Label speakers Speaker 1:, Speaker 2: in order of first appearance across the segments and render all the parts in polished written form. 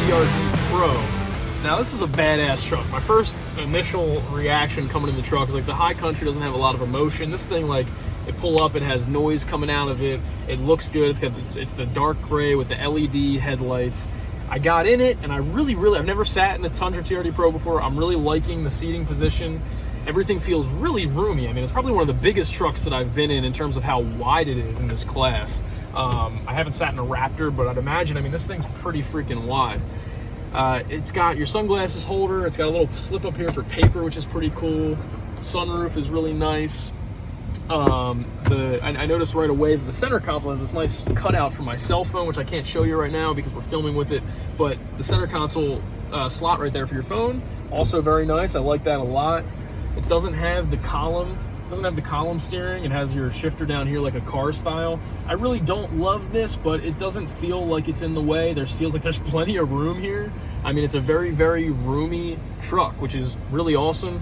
Speaker 1: TRD Pro. Now this is a badass truck. My first initial reaction coming in the truck is like the High Country doesn't have a lot of emotion. This thing, like, it pull up, it has noise coming out of it. It looks good. It's got this, it's the dark gray with the LED headlights. I got in it and I've never sat in a Tundra TRD Pro before. I'm really liking the seating position. Everything feels really roomy. I mean, it's probably one of the biggest trucks that I've been in terms of how wide it is in this class. I haven't sat in a Raptor, but I'd imagine, I mean, this thing's pretty freaking wide. It's got your sunglasses holder. It's got a little slip up here for paper, which is pretty cool. Sunroof is really nice. I noticed right away that the center console has this nice cutout for my cell phone, which I can't show you right now because we're filming with it, but the center console slot right there for your phone, also very nice. I like that a lot. It doesn't have the column steering. It has your shifter down here like a car style. I really don't love this, but it doesn't feel like it's in the way. Feels like there's plenty of room here. I mean, it's a very, very roomy truck, which is really awesome,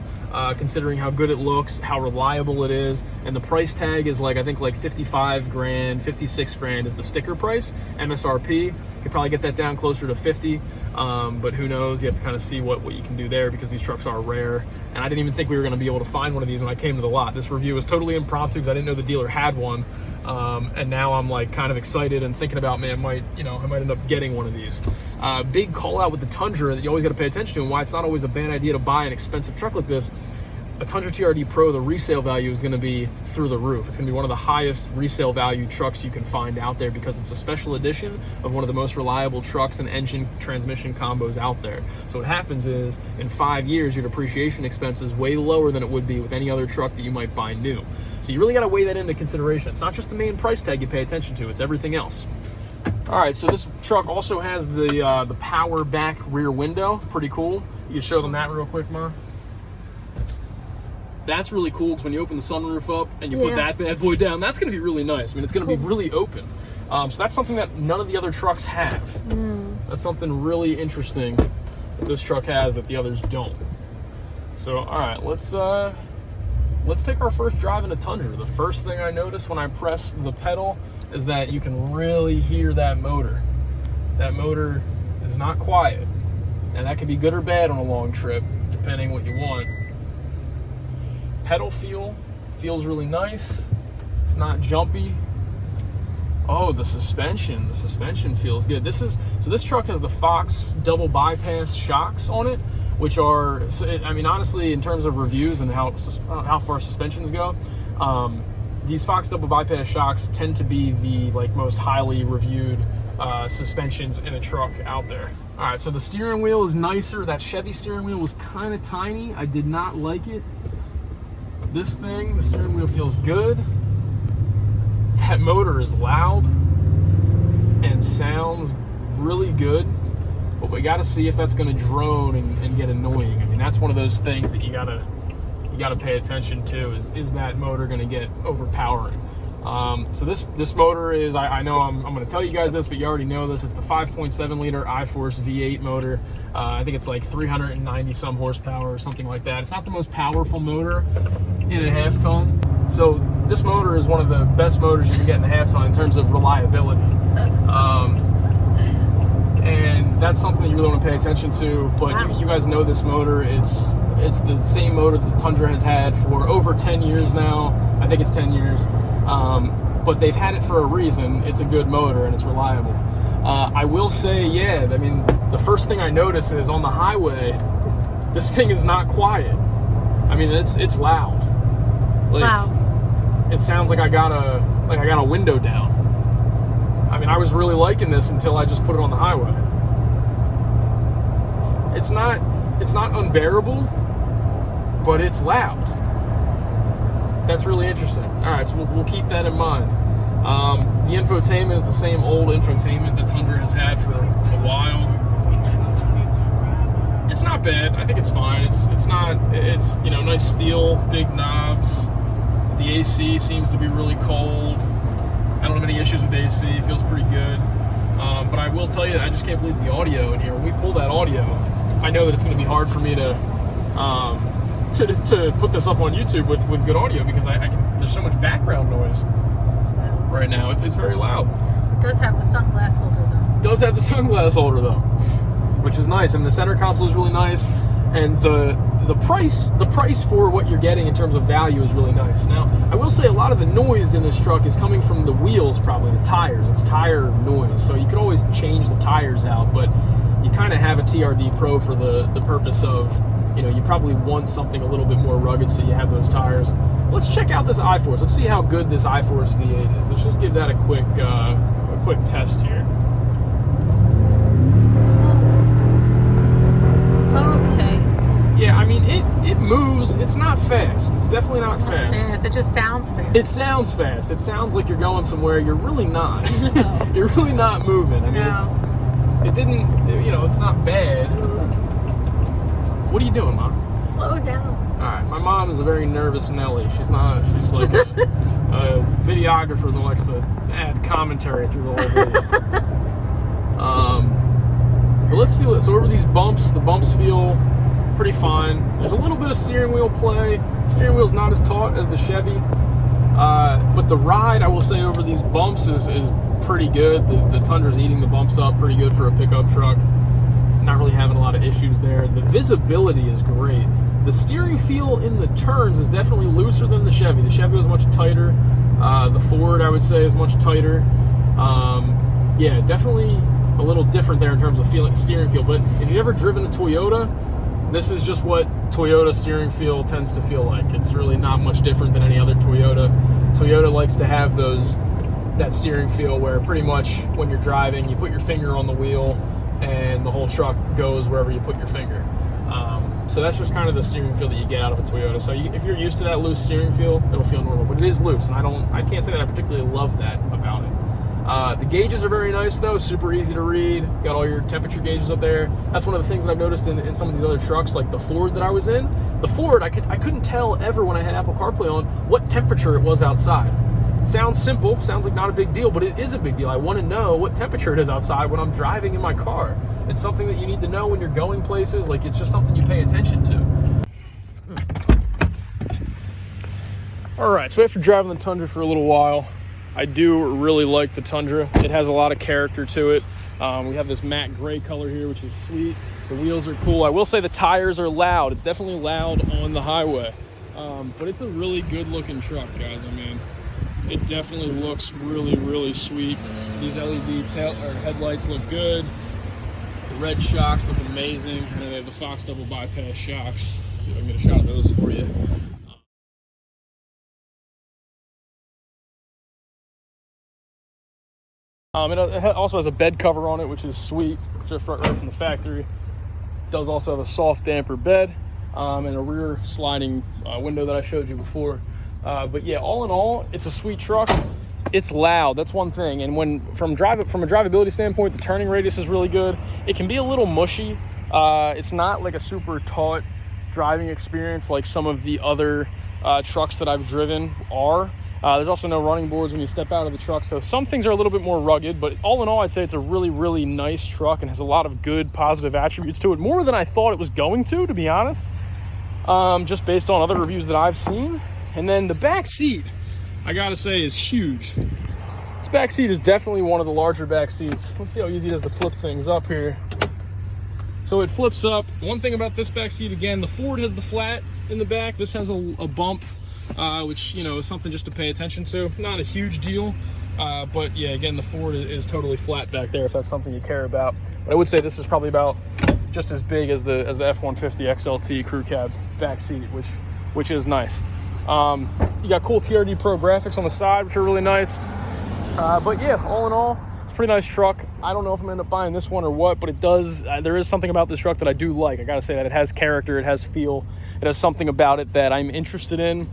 Speaker 1: considering how good it looks, how reliable it is, and the price tag is like, I think like 55 grand, 56 grand is the sticker price, MSRP. Could probably get that down closer to 50, but who knows? You have to kind of see what you can do there because these trucks are rare, and I didn't even think we were going to be able to find one of these when I came to the lot. This review was totally impromptu because I didn't know the dealer had one, and now I'm like kind of excited and thinking about, man, I might end up getting one of these. Big call out with the Tundra that you always got to pay attention to, and why it's not always a bad idea to buy an expensive truck like this. A Tundra TRD Pro, the resale value is going to be through the roof. It's going to be one of the highest resale value trucks you can find out there because it's a special edition of one of the most reliable trucks and engine transmission combos out there. So what happens is, in 5 years, your depreciation expense is way lower than it would be with any other truck that you might buy new. So you really got to weigh that into consideration. It's not just the main price tag you pay attention to, it's everything else. All right, so this truck also has the power back rear window. Pretty cool. You can show them that real quick, Ma. That's really cool because when you open the sunroof up and you put that bad boy down, that's going to be really nice. I mean, it's going to be really open. So that's something that none of the other trucks have. That's something really interesting that this truck has that the others don't. So, all right, let's take our first drive in a Tundra. The first thing I noticed when I press the pedal is that you can really hear that motor. That motor is not quiet, and that can be good or bad on a long trip, depending what you want. Pedal feels really nice. It's not jumpy. Oh, the suspension feels good. This truck has the Fox double bypass shocks on it, which are, I mean, honestly, in terms of reviews and how far suspensions go, these Fox double bypass shocks tend to be the most highly reviewed suspensions in a truck out there. All right, so the steering wheel is nicer. That Chevy steering wheel was kind of tiny. I did not like it. This thing, the steering wheel feels good. That motor is loud and sounds really good, but we got to see if that's going to drone and get annoying. I mean, that's one of those things that you gotta pay attention to. Is that motor going to get overpowering? So this motor is, I know I'm going to tell you guys this, but you already know this. It's the 5.7 liter iForce V8 motor. I think it's like 390 some horsepower or something like that. It's not the most powerful motor in a half ton. So this motor is one of the best motors you can get in a half ton in terms of reliability. And that's something that you really want to pay attention to. But you guys know this motor. It's the same motor that the Tundra has had for over 10 years now. I think it's 10 years. But they've had it for a reason. It's a good motor and it's reliable. I will say, yeah, I mean, the first thing I notice is on the highway, this thing is not quiet. I mean, it's loud. It sounds like I got a window down. I mean, I was really liking this until I just put it on the highway. It's not unbearable, but it's loud. That's really interesting. All right, so we'll keep that in mind. The infotainment is the same old infotainment that Tundra has had for a while. It's not bad. I think it's fine. It's nice steel, big knobs. The AC seems to be really cold. I don't have any issues with AC. It feels pretty good. But I will tell you, I just can't believe the audio in here. When we pull that audio, I know that it's going to be hard for me to put this up on YouTube with good audio because there's so much background noise right now. It's very loud.
Speaker 2: It does have the sunglass holder though.
Speaker 1: Does have the sunglass holder though. which is nice. And the center console is really nice, and the price for what you're getting in terms of value is really nice. Now, I will say a lot of the noise in this truck is coming from the wheels, probably the tires. It's tire noise, so you could always change the tires out, but you kind of have a TRD Pro for the purpose of, you know, you probably want something a little bit more rugged, so you have those tires. Let's check out this iForce. Let's see how good this iForce V8 is. Let's just give that a quick test here.
Speaker 2: Okay.
Speaker 1: Yeah, I mean, it moves. It's not fast. It's definitely not fast.
Speaker 2: It just sounds fast.
Speaker 1: It sounds fast. It sounds like you're going somewhere. You're really not.
Speaker 2: No.
Speaker 1: You're really not moving. I mean, it didn't, you know, it's not bad. What are you doing, Mom?
Speaker 2: Slow down.
Speaker 1: All right, my mom is a very nervous Nelly. She's like a videographer that likes to add commentary through the whole video. But let's feel it. So over these bumps, the bumps feel pretty fine. There's a little bit of steering wheel play. Steering wheel's not as taut as the Chevy, but the ride, I will say, over these bumps is pretty good. The Tundra's eating the bumps up pretty good for a pickup truck. Not really having a lot of issues there. The visibility is great. The steering feel in the turns is definitely looser than the Chevy. The Chevy was much tighter. The Ford, I would say, is much tighter. Yeah, definitely a little different there in terms of steering feel. But if you've ever driven a Toyota, this is just what Toyota steering feel tends to feel like. It's really not much different than any other Toyota. Toyota likes to have that steering feel where pretty much when you're driving, you put your finger on the wheel and the whole truck goes wherever you put your finger. So that's just kind of the steering feel that you get out of a Toyota. So if you're used to that loose steering feel, it'll feel normal, but it is loose, and I can't say that I particularly love that about it. The gauges are very nice though, super easy to read. Got all your temperature gauges up there. That's one of the things that I've noticed in some of these other trucks, like the Ford that I was in. The Ford, I couldn't tell ever when I had Apple CarPlay on what temperature it was outside. It sounds simple, sounds like not a big deal, but it is a big deal. I want to know what temperature it is outside when I'm driving in my car. It's something that you need to know when you're going places. Like, it's just something you pay attention to. All right, so after driving the Tundra for a little while, I do really like the Tundra. It has a lot of character to it. We have this matte gray color here, which is sweet. The wheels are cool. I will say the tires are loud. It's definitely loud on the highway. But it's a really good looking truck, guys. I mean, it definitely looks really, really sweet. These LED headlights look good. The red shocks look amazing. And then they have the Fox double bypass shocks. Let's see if I can get a shot of those for you. It also has a bed cover on it, which is sweet, just right from the factory. It does also have a soft damper bed and a rear sliding window that I showed you before. But yeah, all in all, it's a sweet truck. It's loud, that's one thing. And from a drivability standpoint, the turning radius is really good. It can be a little mushy. It's not like a super taut driving experience like some of the other trucks that I've driven are. There's also no running boards when you step out of the truck, so some things are a little bit more rugged, but all in all, I'd say it's a really, really nice truck and has a lot of good positive attributes to it, more than I thought it was going to be honest, just based on other reviews that I've seen. And then the back seat, I gotta say, is huge. This back seat is definitely one of the larger back seats. Let's see how easy it is to flip things up here. So it flips up. One thing about this back seat, again, the Ford has the flat in the back. This has a bump, which, you know, is something just to pay attention to. Not a huge deal, but yeah, again, the Ford is totally flat back there if that's something you care about. But I would say this is probably about just as big as the F-150 XLT crew cab back seat, which is nice. You got cool TRD Pro graphics on the side, which are really nice. But yeah, all in all, it's a pretty nice truck. I don't know if I'm gonna end up buying this one or what, but it does. There is something about this truck that I do like. I gotta say that it has character, it has feel, it has something about it that I'm interested in,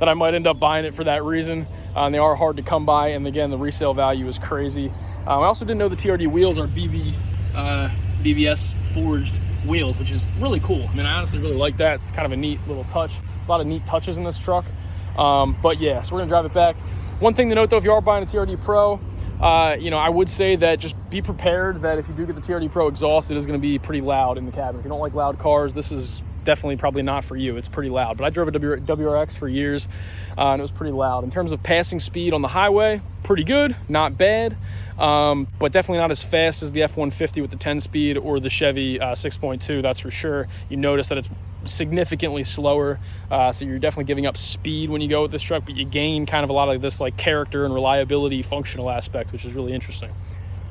Speaker 1: that I might end up buying it for that reason. And they are hard to come by, and again, the resale value is crazy. I also didn't know the TRD wheels are BBS forged wheels, which is really cool. I mean, I honestly really like that. It's kind of a neat little touch. A lot of neat touches in this truck. But yeah, so we're gonna drive it back. One thing to note though, if you are buying a TRD Pro, you know, I would say that just be prepared that if you do get the TRD Pro exhaust, it is gonna be pretty loud in the cabin. If you don't like loud cars, this is definitely probably not for you. It's pretty loud. But I drove a WRX for years, and it was pretty loud. In terms of passing speed on the highway, pretty good, not bad, but definitely not as fast as the F-150 with the 10-speed or the Chevy 6.2, that's for sure. You notice that it's significantly slower, so you're definitely giving up speed when you go with this truck, but you gain kind of a lot of this like character and reliability functional aspect, which is really interesting.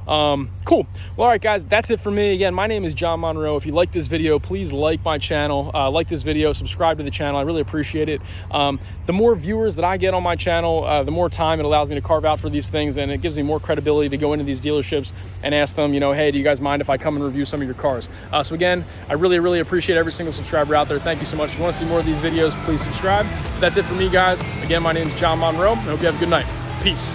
Speaker 1: Cool. Well, all right, guys, that's it for me. Again, my name is John Monroe. If you like this video, please like my channel, like this video, subscribe to the channel. I really appreciate it. The more viewers that I get on my channel, the more time it allows me to carve out for these things, and it gives me more credibility to go into these dealerships and ask them, you know, hey, do you guys mind if I come and review some of your cars? So again, I really, really appreciate every single subscriber out there. Thank you so much. If you want to see more of these videos, please subscribe. That's it for me, guys. Again, my name is John Monroe. I hope you have a good night. Peace.